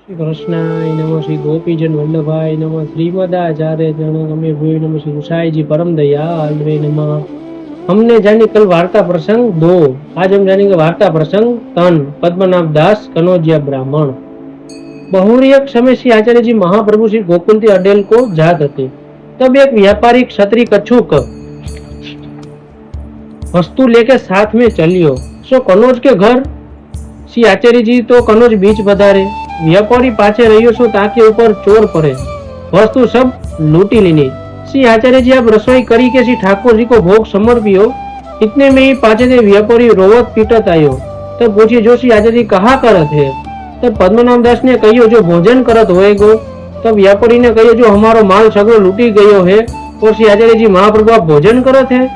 श्री कृष्णाय नमः, श्री गोपीजन वल्लभाय नमः, श्रीमदाचार्य जनगमे भूय नमः, श्री गुसाई जी परम दयाल वे नमः। हमने जानी कल वार्ता प्रसंग 2, आज हम जानेंगे वार्ता प्रसंग 3, पद्मनाभ दास कनौजिया ब्राह्मण। बहुरियक समय श्री आचार्य जी महाप्रभु श्री गोकुलती अडेल को जात थे। तब एक व्यापारी क्षत्रिय कछुक वस्तु लेके साथ में चलियो। सो कनौज के घर श्री आचार्य जी तो कनौज बीच पधारे। व्यापारी पाछे रहियो छो ताके ऊपर चोर पड़े, वस्तु सब लूटी लेनी। श्री आचार्य जी आप रसोई करी के श्री ठाकुर जी को भोग समर्पियो। इतने में ही पाछे से व्यापारी रोवत पीटत आयो। तब पूछिए जो श्री आचार्य जी कहा करत है। तब पद्मनाभ दास ने कहियो जो भोजन करत होएगो। तब व्यापारी ने कहियो जो हमारो माल सगळो लूटी गयो है और श्री आचार्य जी महाप्रभु आप भोजन करत है।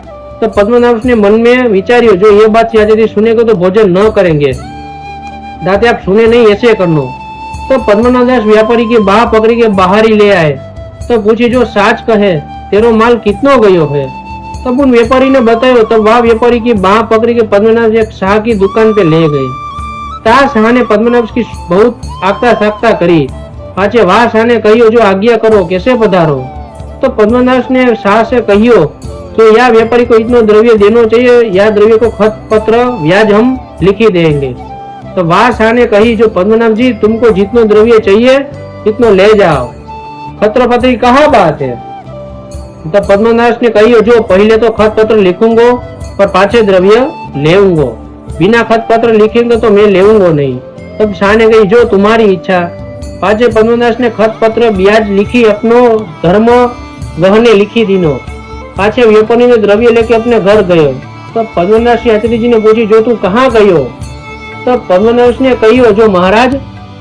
तब पद्मनाभ ने मन में विचारियो जो ये बात श्री आचार्य जी सुनेगा तो भोजन न करेंगे, दाते आप सुने नहीं ऐसे करनो। तो पद्मनाभ दास व्यापारी की बाह पकड़ी के बाहर ही ले आए। तो पूछे जो साच कहे तेरो माल कितनो गयो है। तब उन व्यापारी ने बतायो। तब वह व्यापारी की बाह पकड़ी के पद्मनाभ एक शाह की दुकान पे ले गए। ता शाह ने पद्मनाभ की बहुत आगता सागता करी। पाछे वह शाह ने कहियो जो आज्ञा करो कैसे पधारो। तो पद्मनाभ ने शाह से कहियो तो या व्यापारी को इतना द्रव्य देना चाहिए, या द्रव्य को खत पत्र ब्याज हम लिखी देंगे। तो वह शाह ने कही जो पद्मनाभ जी तुमको जितना द्रव्य चाहिए इतना ले जाओ, खत्र पत्र की कहा बात है। तो पद्मनाभ ने कही जो पहले तो खत पत्र लिखूंगो पर पाछे द्रव्य लेऊंगो, बिना खत पत्र लिखेंगे तो मैं लेऊंगो नहीं। तब शाह ने कही जो तुम्हारी इच्छा। पाछे पद्मनाभ ने खत पत्र ब्याज लिखी, अपनो धर्म गहने लिखी दीनो। पाछे व्यापारी ने द्रव्य लेके अपने घर गयो। तब पद्मनाभ श्री आचार्य जी ने पूछी जो तू कहाँ गयो। तब पद्मनाभ ने कहियो जो महाराज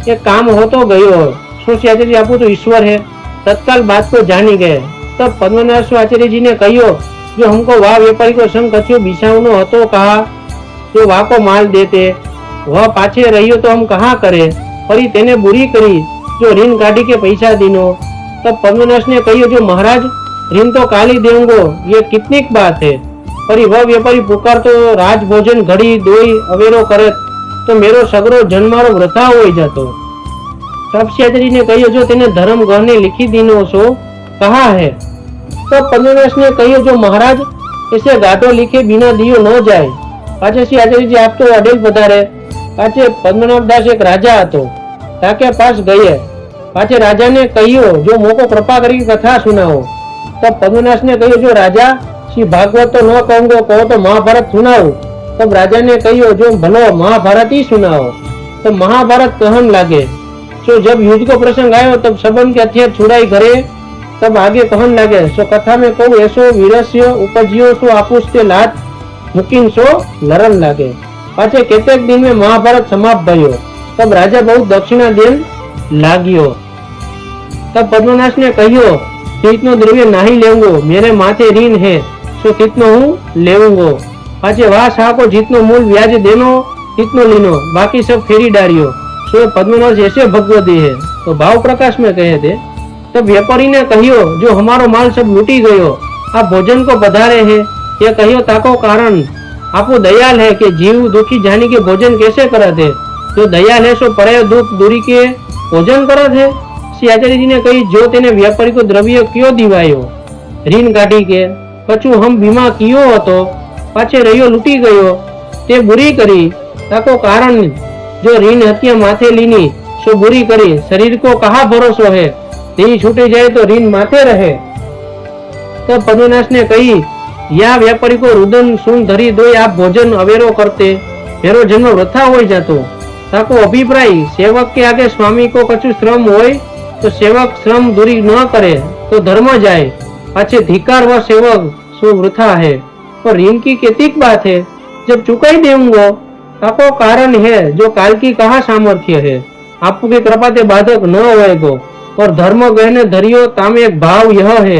एक काम हो तो गयो। श्री आचार्य जी आपको तो ईश्वर है, तत्काल बात को जानी गए। तब पद्मनाभ आचार्य जी ने कहियो जो हमको वह व्यापारी को संग कछुओ बिछावनो हतो कहा जो वह को माल देते, वह पाछे रहियो तो हम कहाँ करे, फरी तेने बुरी करी जो ऋण काढ़ी के पैसा दीनो। तब पद्मनाभ ने कहियो जो महाराज ऋण तो काली देंगो, ये कितनी बात है। फरी वह व्यापारी पुकार तो राज भोजन घड़ी दोई अवेरो करे तो मेरो सगरो जन्मारो वृथा हो जातो। तब श्री ने कहियो जो तेने धर्म गहने लिखी दीनो सो कहा है। तो पद्मनाभ ने कहियो जो महाराज ऐसे गाटो लिखे बिना दियो न जाए। पाछे श्री आचार्य जी आप तो अडेल पधारे। पाछे पद्मनाभ दास एक राजा हतो, ताके पास गए। पाछे राजा ने कहियो जो मोको कृपा करी कथा सुनाओ। तब पद्मनाभ ने कहियो जो राजा श्री भागवत तो न कहूंगो, कहो तो महाभारत सुनाओ। तब राजा ने कहियो जो भलो महाभारत ही सुनाओ। तो महाभारत कहन लागे। तो जब युद्ध को प्रसंग आयो तब सबन के हथियार छुड़ाई करे। तब आगे कहन लागे सो कथा में कहूं ऐसो वीरस्य उपजियो सो आपुस्ते लात मुकीन सो लड़न लागे। पाछे केतेक दिन में महाभारत समाप्त भयो। तब राजा बहुत दक्षिणा देन लागियो। तब पद्मनाभ ने कहियो कि इतनो द्रव्य नहीं लेऊंगो, मेरे माथे ऋण है सो कितनो हूँ लेऊंगो। पाछे वह शाह को जितनो मूल ब्याज देनो तितनो लीनो, बाकी सब फेरी डारियो। सो पद्मनाभ ऐसे भगवती है तो भाव प्रकाश में कहे थे। तब व्यापारी ने कहियो जो हमारो माल सब लूटी गयो, आप भोजन को पधारे है, ये कहियो ताको कारण आपको दयाल है कि जीव दुखी जानी के भोजन कैसे करत है। जो दयाल है सो परे दुख दूरी के भोजन करत है। श्री आचार्य जी ने कही जो तेने व्यापारी को द्रव्य क्यों दिवायो, ऋण काढ़ी के कछु हम बीमा कियो हतो, पाछे रहियो लूटी गयो ते बुरी करी, ताको कारण जो ऋण हत्या माथे लीनी सो बुरी करी। शरीर को कहा भरोसो है, ते छूटे जाए तो ऋण माथे रहे। तब पद्मनाभ ने कही या व्यापारी को रुदन सुन धरी दो आप भोजन अवेरो करते, मेरो जन्म वृथा हो जातो। ताको अभिप्राय सेवक के आगे स्वामी को कछु श्रम होय तो सेवक श्रम दूरी न करे तो धर्म जाए, पाछे धिकार व सेवक सो वृथा है। और ऋण की कितनी बात है, जब चुकाई देऊंगो ताको कारण है जो काल की कहा सामर्थ्य है, आपकी कृपा ते बाधक न होएगो। और धर्म गहने धरियो तामे एक भाव यह है,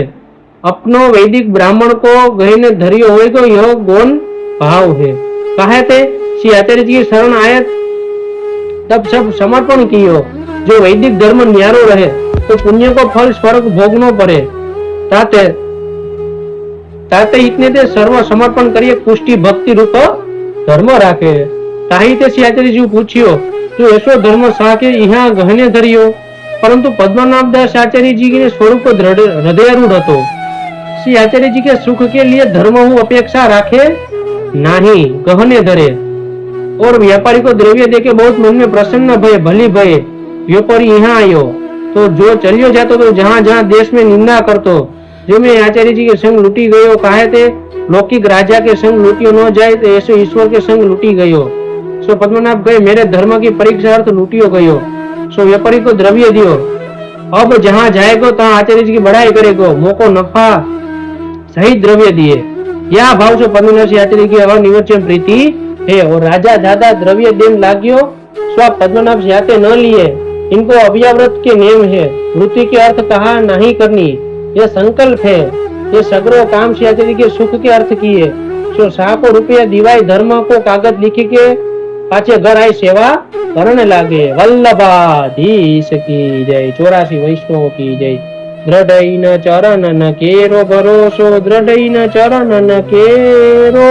अपनो वैदिक ब्राह्मण को गहने धरियो होएगो यह गौण भाव है। कहे थे श्री आचार्य जी की शरण आए तब सब समर्पण कियो। जो वैदिक धर्म न्यारो रहे तो पुण्य को फल स्वर्ग भोगनो पड़े, ताते ताते इतने ते सर्व समर्पण करिए पुष्टि भक्ति रूप धर्म राखे। તાહિતે શ્રી આચાર્યજી પૂછ્યો તો એસો ધર્મ સાકે ઇહા ગહને ધર્યો, પરંતુ પદ્મનાભદાસ आचार्य के स्वरूप हृदयरूढ़ હતો। श्री आचार्य जी के सुख के लिए धर्म हूँ अपेक्षा राखे नहीं, गहने धरे। और व्यापारी को द्रव्य देके बहुत मन में प्रसन्न भय, भली भय। व्यापारी यहाँ आयो तो जो चलियो जातो तो जहाँ जहाँ देश में निंदा करतो, जो मैं आचार्य जी के संग लूटी गयो, काहे ते लौकिक राजा के संग लूटियो न जाए तो ऐसे ईश्वर के संग लूटी गयो। सो पद्मनाभ गए मेरे धर्म की परीक्षा अर्थ लूटियो गयो। सो व्यापारी को द्रव्य दियो, अब जहाँ जाएगो तहाँ आचार्य जी की बड़ाई करेगो, मोको नफा सहित द्रव्य दिए। यह भाव से पद्मनाभ श्री आचार्य की अनिवर्चन प्रीति है। और राजा ज्यादा द्रव्य देन लाग्यो, स्व पद्मनाभ श्री आते न लिए। इनको अव्याव्रत के नियम है, वृत्ति के अर्थ कहा नहीं करनी, यह संकल्प है। ये सगरो काम श्री आचार्य के सुख के अर्थ किए। सो 100 रुपया दिवाई धर्म को कागज लिखी के पाचे घर आई सेवा करने लागे। वल्लभाधीश की जय, 84 वैष्णव की जय। दृढ़ न चरण न केरो भरोसो, दृढ़ न चरण न केरो।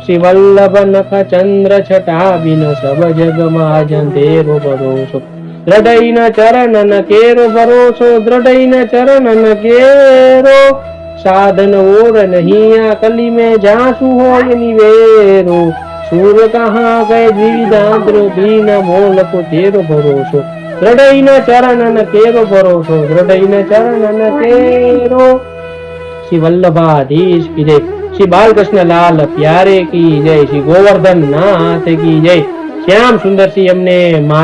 श्री वल्लभ नख चंद्र छटा बिन सब जग महाजन तेरो भरोसो। दृढ़ न चरण न केरो भरोसो, दृढ़ न चरण न केरो। साधन और नहीं कली में जासु हो निवेरो। सूर कहाँ गए द्विविधांतर दीन मोल को तेरो भरोसो। दृढ़ न चरण न केरो भरोसो, दृढ़ न चरण न केरो। श्री वल्लभाधीश की जय, श्री बालकृष्ण लाल प्यारे की जय, श्री गोवर्धन नाथ की जय। श्याम सुंदर सिंह हमने